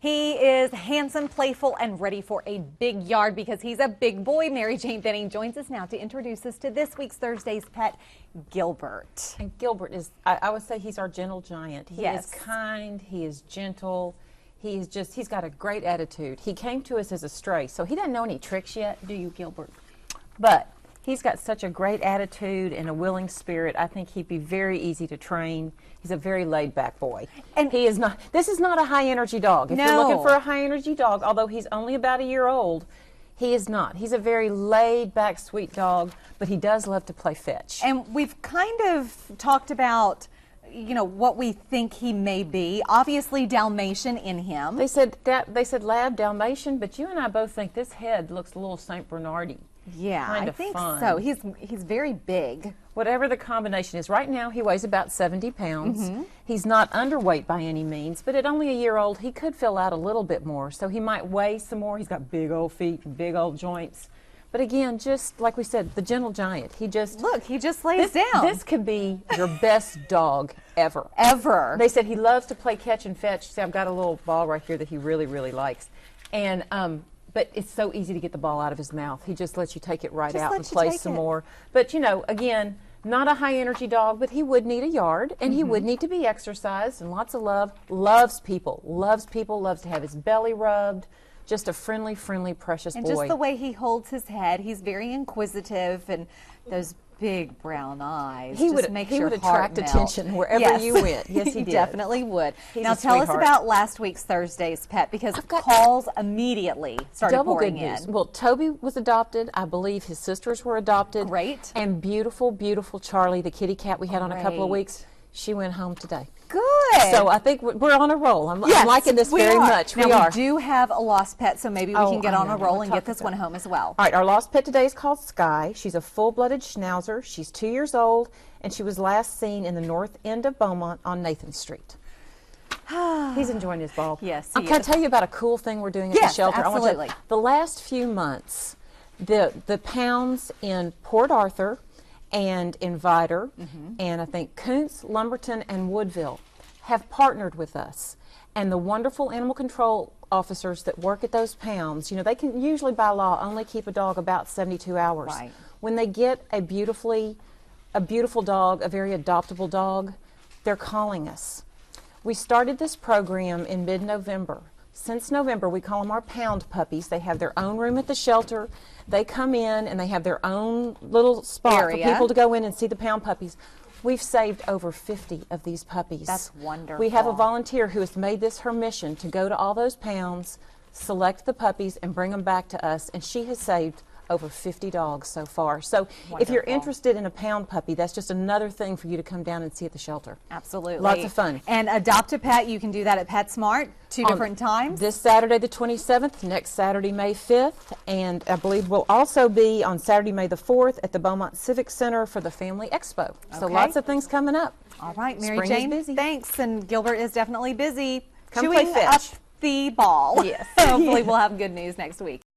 He is handsome, playful, and ready for a big yard because he's a big boy. Mary Jane Benning joins us now to introduce us to this week's Thursday's pet, Gilbert. And Gilbert is, I would say he's our gentle giant. He Yes. is kind, he is gentle, he's got a great attitude. He came to us as a stray, so he doesn't know any tricks yet, do you, Gilbert? But he's got such a great attitude and a willing spirit. I think he'd be very easy to train. He's a very laid-back boy. And he is not, this is not a high-energy dog. If you're looking for a high-energy dog, although he's only about a year old, he is not. He's a very laid-back, sweet dog, but he does love to play fetch. And we've kind of talked about, you know, what we think he may be. Obviously, Dalmatian in him. They said Lab Dalmatian, but you and I both think this head looks a little Saint Bernardy. Yeah, I think fun. so. He's very big. Whatever the combination is. Right now he weighs about 70 pounds. He's not underweight by any means, but at only a year old he could fill out a little bit more, so he might weigh some more. He's got big old feet and big old joints. But again, just like we said, the gentle giant. He just lays down. This could be your best dog ever. Ever. They said he loves to play catch and fetch. See, I've got a little ball right here that he really, really likes. And but it's so easy to get the ball out of his mouth. He just lets you take it right out and play some more. But you know, again, not a high energy dog, but he would need a yard and he would need to be exercised and lots of love. Loves people, loves to have his belly rubbed. Just a friendly, precious boy. And just the way he holds his head, he's very inquisitive, and those big brown eyes he would attract attention wherever you went. Yes, he did. Definitely would. He's now tell us about last week's Thursday's pet, because calls immediately started pouring in. Well, Toby was adopted. I believe his sisters were adopted. Great. And beautiful, beautiful Charlie, the kitty cat we had on a couple of weeks, she went home today. Good. So I think we're on a roll. I'm liking this very much. We do have a lost pet, so maybe we can get on a roll and get this one home as well. All right, our lost pet today is called Sky. She's a full-blooded Schnauzer. She's 2 years old, and she was last seen in the north end of Beaumont on Nathan Street. He's enjoying his ball. Yes, Can I tell you about a cool thing we're doing at the shelter? Absolutely. The last few months, the pounds in Port Arthur and Inviter, and I think Kuntz, Lumberton, and Woodville have partnered with us. And the wonderful animal control officers that work at those pounds, you know, they can usually by law only keep a dog about 72 hours. Right. When they get a beautiful dog, a very adoptable dog, they're calling us. We started this program in mid-November. Since November, we call them our pound puppies. They have their own room at the shelter. They come in and they have their own little spot for people to go in and see the pound puppies. We've saved over 50 of these puppies. That's wonderful. We have a volunteer who has made this her mission to go to all those pounds, select the puppies, and bring them back to us, and she has saved over 50 dogs so far. So if you're interested in a pound puppy, that's just another thing for you to come down and see at the shelter. Absolutely. Lots of fun. And adopt a pet, you can do that at PetSmart, two different times. This Saturday the 27th, next Saturday May 5th, and I believe we'll also be on Saturday May the 4th at the Beaumont Civic Center for the Family Expo. So lots of things coming up. All right, Mary Spring Jane, is busy. thanks. And Gilbert is definitely busy Come play fetch. up the ball. Yes. Hopefully we'll have good news next week.